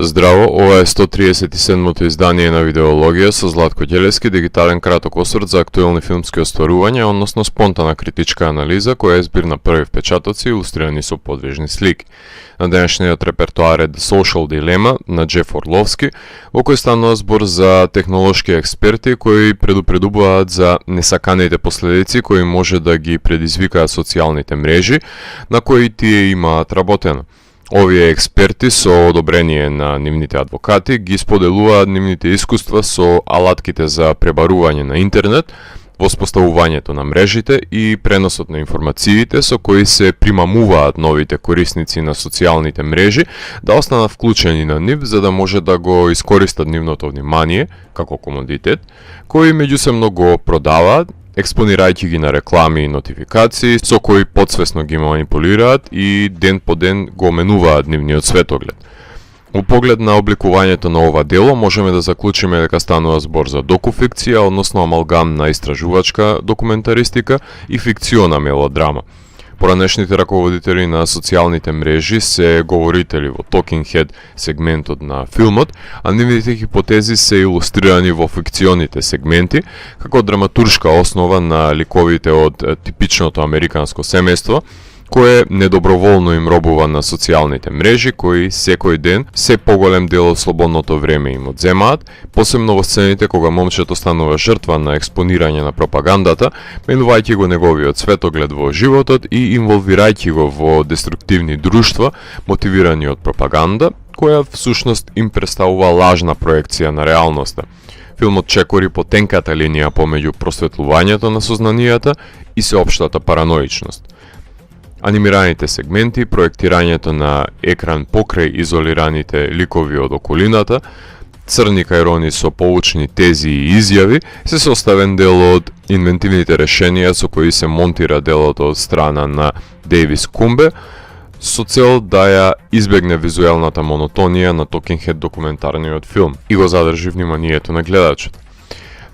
Здраво, ова е 137-то издание на Видеологија со Златко Ѓелевски, дигитален краток осврт за актуелни филмски остварувања, односно спонтана критичка анализа која е збир на први впечатоци илустрирани со подвижни слики. На денешниот репертоар е The Social Dilemma на Джеф Орловски, во кој станува збор за технолошки експерти кои предупредуваат за несаканите последици кои може да ги предизвикаат социјалните мрежи на кои тие имаат работено. Овие експерти со одобрение на нивните адвокати ги споделуваат нивните искуства со алатките за пребарување на интернет, воспоставувањето на мрежите и преносот на информациите со кои се примамуваат новите корисници на социјалните мрежи да останат вклучени на нив за да може да го искористат нивното внимание како комодитет, кои меѓусебно го продаваат, експонирајќи ги на реклами и нотификации со кои подсвесно ги манипулираат и ден по ден го менуваат нивниот светоглед. У поглед на обликувањето на ова дело можеме да заклучиме дека станува збор за докуфикција, односно амалгам на истражувачка документаристика и фикциона мелодрама. Поранешните раководители на социјалните мрежи се говорители во Talking Head сегментот на филмот, а нивните хипотези се илустрирани во фикционите сегменти, како драматуршка основа на ликовите од типичното американско семејство, кое недоброволно им робува на социјалните мрежи, кои секој ден се поголем дел од слободното време им одземаат, посебно во сцените кога момчето станува жртва на експонирање на пропагандата, менувајќи го неговиот светоглед во животот и инволвирајќи го во деструктивни друштва, мотивирани од пропаганда, која всушност им представува лажна проекција на реалноста. Филмот чекори по тенката линија помеѓу просветлувањето на сознанијата и сеопштата параноичност. Анимираните сегменти, проектирањето на екран покрај изолираните ликови од околината, црни кајрони со поучни тези и изјави се составен дел од инвентивните решенија со кои се монтира делото од страна на Дейвис Кумбе, со цел да ја избегне визуелната монотонија на Talking Head документарниот филм и го задржи вниманието на гледачот.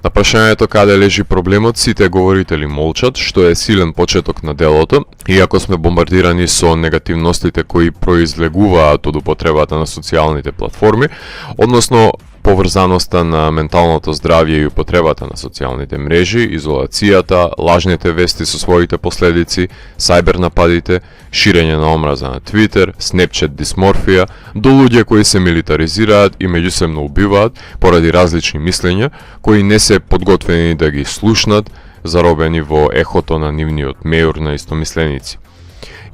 На прашањето каде лежи проблемот, сите говорители молчат, што е силен почеток на делото, иако сме бомбардирани со негативностите кои произлегуваат од употребата на социјалните платформи, односно поврзаноста на менталното здравје и употребата на социјалните мрежи, изолацијата, лажните вести со своите последици, сајбер нападите, ширење на омраза на Твитер, Snapchat дисморфија, до луѓе кои се милитаризираат и меѓусебно убиваат поради различни мислења, кои не се подготвени да ги слушнат, заробени во ехото на нивниот мејур на истомисленици.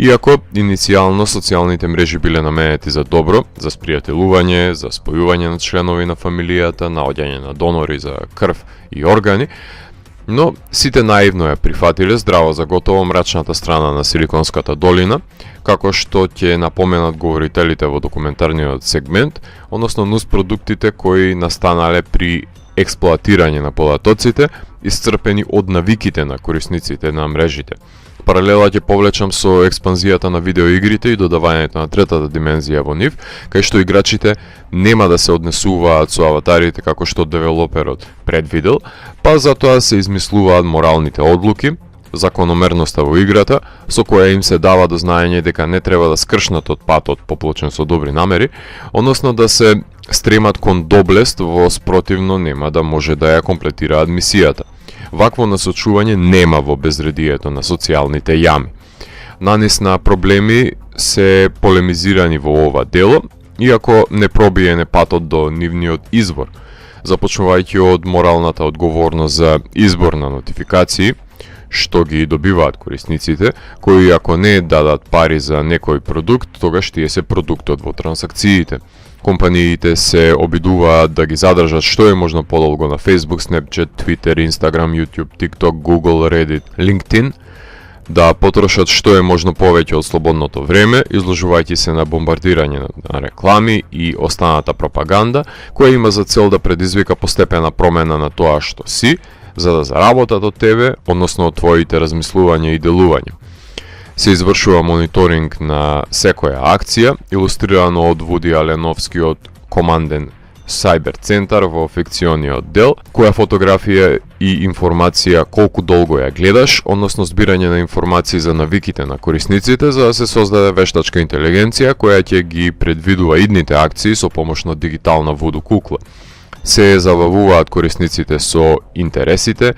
Иако, иницијално социјалните мрежи биле наменети за добро, за спријателување, за спојување на членови на фамилијата, наоѓање на донори за крв и органи, но сите наивно ја прифатиле здраво за готово мрачната страна на Силиконската долина, како што ќе напоменат говорителите во документарниот сегмент, односно нуспродуктите кои настанале при експлоатирање на податоците, исцрпени од навиките на корисниците на мрежите. Паралела ќе повлечам со експанзијата на видеоигрите и додавањето на третата димензија во нив, кај што играчите нема да се однесуваат со аватарите како што девелоперот предвидел, па затоа се измислуваат моралните одлуки, закономерноста во играта, со која им се дава до знаење дека не треба да скршнат од патот поплочен со добри намери, односно да се стремат кон доблест, во спротивно нема да може да ја комплетираат мисијата. Вакво насочување нема во безредието на социјалните јами. Нанис на проблеми се полемизирани во ова дело, иако не пробиене патот до нивниот избор, започнувајќи од моралната одговорност за избор на нотификации, што ги добиваат корисниците, кои ако не дадат пари за некој продукт, тогаш тие се продуктот во трансакциите. Компаниите се обидуваат да ги задржат што е можно подолго на Facebook, Snapchat, Twitter, Instagram, YouTube, TikTok, Google, Reddit, LinkedIn, да потрошат што е можно повеќе од слободното време, изложувајќи се на бомбардирање на реклами и останата пропаганда, која има за цел да предизвика постепена промена на тоа што си, за да заработат од тебе, односно од твоите размислувања и делувања. Се извршува мониторинг на секоја акција, илустрирано од Вуди Аленовскиот команден Cyber центар во фикциониот дел, која фотографија и информација колку долго ја гледаш, односно збирање на информации за навиките на корисниците, за да се создаде вештачка интелигенција која ќе ги предвидува идните акции со помош на дигитална вуду кукла. Се забавуваат корисниците со интересите,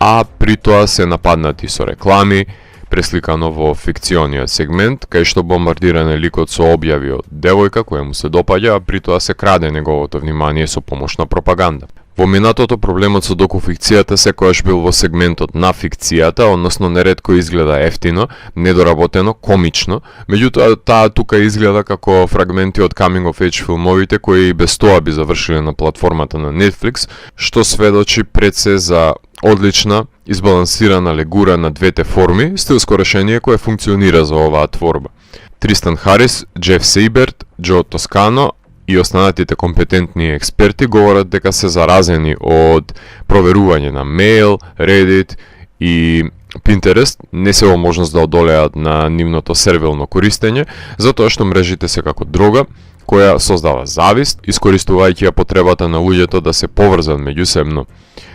а при тоа се нападнати со реклами, пресликано во фикциониот сегмент, кај што бомбардиране ликот со објави од девојка која му се допаѓа, а при тоа се краде неговото внимание со помош на пропаганда. Во минатото проблемот со докуфикцијата секојаш бил во сегментот на фикцијата, односно неретко изгледа ефтино, недоработено, комично, меѓутоа таа тука изгледа како фрагменти од coming of age филмовите кои и без тоа би завршиле на платформата на Netflix, што сведочи пред се за одлична, избалансирана легура на двете форми, стилско решение кое функционира за оваа творба. Тристан Харис, Джеф Сейберт, Џо Тоскано и останатите компетентни експерти говорат дека се заразени од проверување на мејл, Reddit и Pinterest, не се во можност да одолеат на нивното сервилно користење, затоа што мрежите се како дрога, која создава завист, искористувајќи ја потребата на луѓето да се поврзат меѓусебно.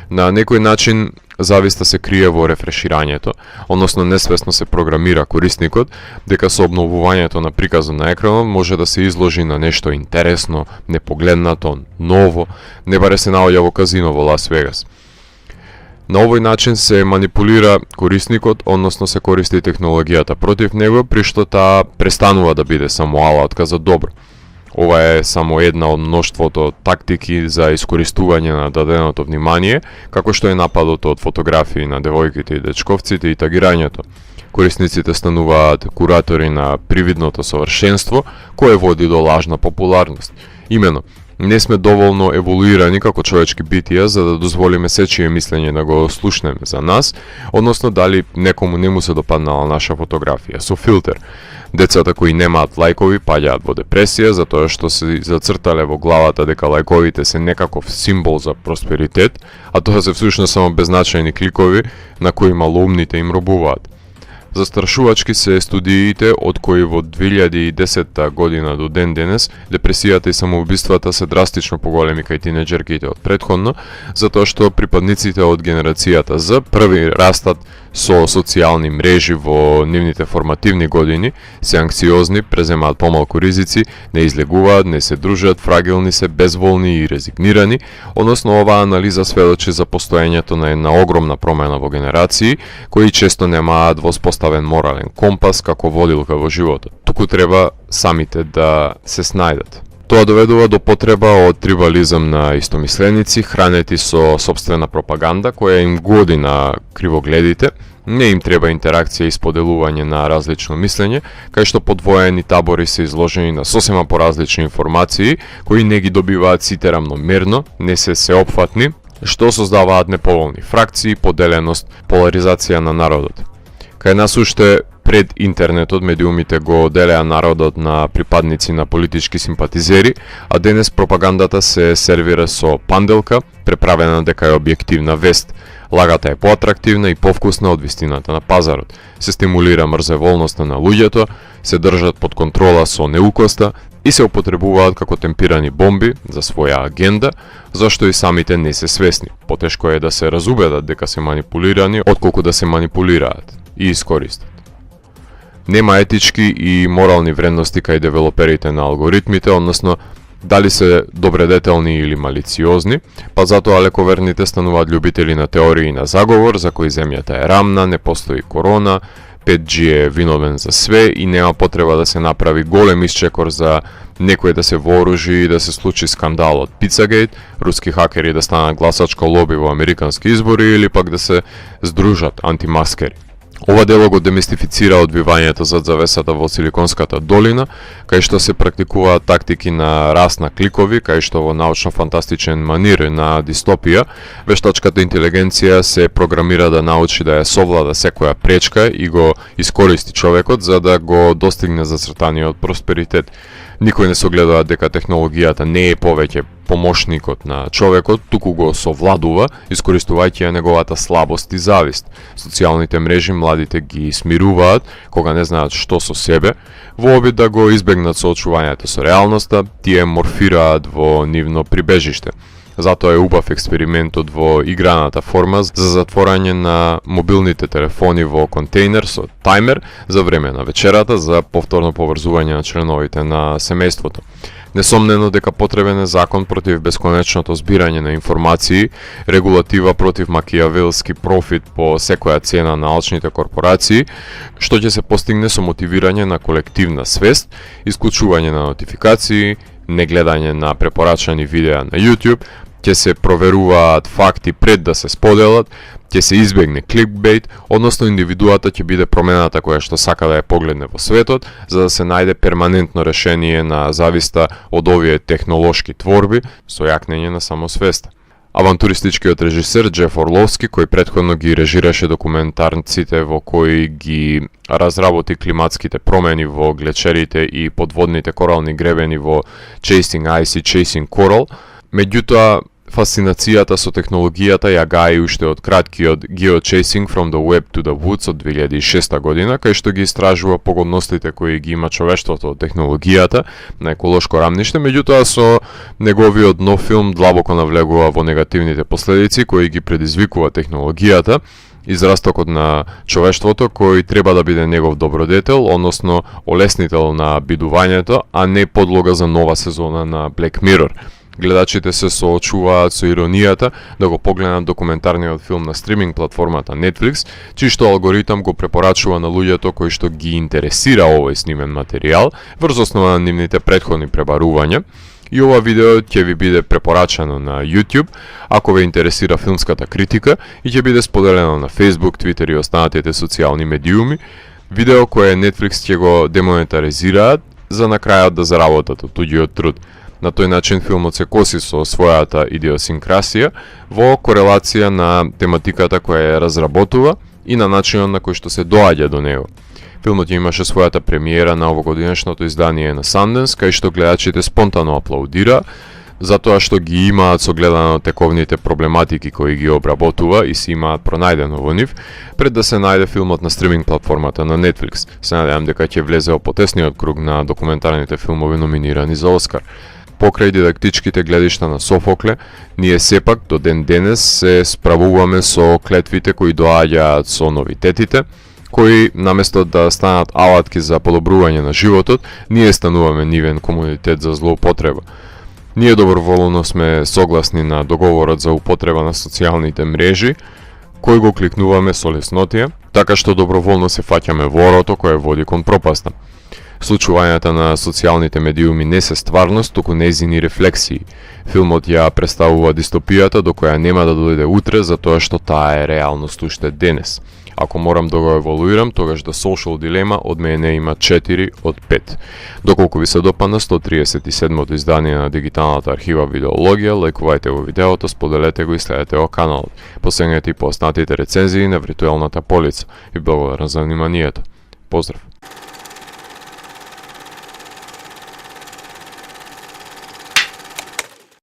На некој начин зависта се крие во рефреширањето, односно несвесно се програмира корисникот дека со обновувањето на приказот на екранот може да се изложи на нешто интересно, непогледнато, ново, не баре се наоѓа во казино во Лас Вегас. На овој начин се манипулира корисникот, односно се користи технологијата против него, при што таа престанува да биде само алатка за добро. Ова е само една од мноштвото тактики за искористување на даденото внимание, како што е нападот од фотографии на девојките и дечковците и тагирањето. Корисниците стануваат куратори на привидното совршенство, кое води до лажна популарност. Имено, не сме доволно еволуирани како човечки битија за да дозволиме сечие мислење да го слушнеме за нас, односно дали некому не му се допаднала наша фотографија со филтер. Децата кои немаат лајкови паѓаат во депресија затоа што се зацртале во главата дека лајковите се некаков символ за просперитет, а тоа се всушност само беззначајни кликови на кои малоумните им робуваат. Застрашувачки се студиите од кои во 2010 година до ден денес депресијата и самоубиствата се драстично поголеми кај тинеџерките од претходно, затоа што припадниците од генерацијата Z први растат со социјални мрежи во нивните формативни години, се анксиозни, преземаат помалку ризици, не излегуваат, не се дружат, фрагилни се, безволни и резигнирани, односно оваа анализа сведочи за постоењето на една огромна промена во генерации, кои често немаат воспоставен морален компас како водилка во животот. Туку треба самите да се снајдат. Тоа доведува до потреба од трибализам на истомисленици, хранети со собствена пропаганда која им годи на кривогледите, не им треба интеракција и споделување на различно мислење, кај што подвоени табори се изложени на сосема поразлични информации, кои не ги добиваат сите рамномерно, не се сеопфатни, што создаваат неповолни фракции, поделеност, поларизација на народот. Кај нас уште пред интернетот медиумите го делеа народот на припадници на политички симпатизери, а денес пропагандата се сервира со панделка, преправена дека е објективна вест. Лагата е поатрактивна и повкусна од вистината на пазарот. Се стимулира мрзеволноста на луѓето, се држат под контрола со неукоста и се употребуваат како темпирани бомби за своја агенда, зашто и самите не се свесни. Потешко е да се разубедат дека се манипулирани, отколку да се манипулираат и искористат. Нема етички и морални вредности кај девелоперите на алгоритмите, односно дали се добредетелни или малициозни, па затоа лековерните стануваат љубители на теории на заговор за кои земјата е рамна, не постои корона, 5G е виновен за све и нема потреба да се направи голем исчекор за некој да се вооружи и да се случи скандал од Pizzagate, руски хакери да станат гласачко лоби во американски избори или пак да се здружат антимаскери. Ова дело го демистифицира одбивањето зад завесата во Силиконската долина, кај што се практикуваат тактики на раст на кликови, кај што во научно-фантастичен манир на дистопија, вештачката интелигенција се програмира да научи да ја совлада секоја пречка и го искористи човекот за да го достигне зацртаниот просперитет. Никој не согледува дека технологијата не е повеќе помошникот на човекот, туку го совладува, искористувајќи ја неговата слабост и завист. Социјалните мрежи младите ги смируваат кога не знаат што со себе, во обид да го избегнат соочувањето со реалноста, тие морфираат во нивно прибежиште. Затоа е убав експериментот во играната форма за затворање на мобилните телефони во контейнер со таймер за време на вечерата за повторно поврзување на членовите на семејството. Несомнено дека потребен е закон против бесконечното збирање на информации, регулатива против макијавелски профит по секоја цена на алчните корпорации, што ќе се постигне со мотивирање на колективна свест, исклучување на нотификации, негледање на препорачани видеа на YouTube, ќе се проверуваат факти пред да се споделат, ќе се избегне кликбейт, односно индивидуата ќе биде промената која што сака да ја погледне во светот, за да се најде перманентно решение на зависта од овие технолошки творби со јакнење на самосвеста. Авантуристичкиот режисер Джеф Орловски, кој претходно ги режираше документарците во кои ги разработи климатските промени во глечерите и подводните корални гребени во Chasing Ice и Chasing Coral, меѓутоа фасцинацијата со технологијата ја гаи уште од краткиот Geochasing from the Web to the Woods од 2006 година, кај што ги истражува погодностите кои ги има човештвото од технологијата на еколошко рамниште, меѓутоа со неговиот нов филм длабоко навлегува во негативните последици кои ги предизвикува технологијата, израстокот на човештвото кој треба да биде негов добродетел, односно олеснител на бидувањето, а не подлога за нова сезона на Black Mirror. Гледачите се соочуваат со иронијата да го погледнат документарниот филм на стриминг платформата Netflix, чишто алгоритам го препорачува на луѓето кои што ги интересира овој снимен материјал врз основа на нивните претходни пребарувања. И ова видео ќе ви биде препорачано на YouTube ако ве интересира филмската критика и ќе биде споделено на Facebook, Twitter и останатите социјални медиуми. Видео кое Netflix ќе го демонетаризираат за на крајот да заработат од туѓиот труд. На тој начин филмот се коси со својата идиосинкрасија во корелација на тематиката која ја разработува и на начинот на кој што се доаѓа до него. Филмот имаше својата премиера на овогодинешното издание на Sundance, кај што гледачите спонтано аплаудира, затоа што ги имаат согледано тековните проблематики кои ги обработува и си имаат пронајдено во нив, пред да се најде филмот на стриминг платформата на Netflix. Се надевам дека ќе влезе во потесниот круг на документарните филмови номинирани за Оскар. Покрај дидактичките гледишта на Софокле, ние сепак до ден денес се справуваме со клетвите кои доаѓаат со новитетите, кои наместо да станат алатки за подобрување на животот, ние стануваме нивен комунитет за злоупотреба. Ние доброволно сме согласни на договорот за употреба на социјалните мрежи, кој го кликнуваме со леснотија, така што доброволно се фаќаме во орото кое води кон пропаста. Случувањата на социјалните медиуми не се стварност, туку нејзини рефлексии. Филмот ја представува дистопијата до која нема да дојде утре, затоа што таа е реалност уште денес. Ако морам да го еволуирам, тогаш The Social Dilemma од мене има 4 од 5. Доколку ви се допадна 137-то издание на дигиталната архива Видеологија, лајкувајте го видеото, споделете го и следете го каналот. Посегнете и по останатите рецензии на виртуелната полица. И благодарам за вниманието. Поздрав!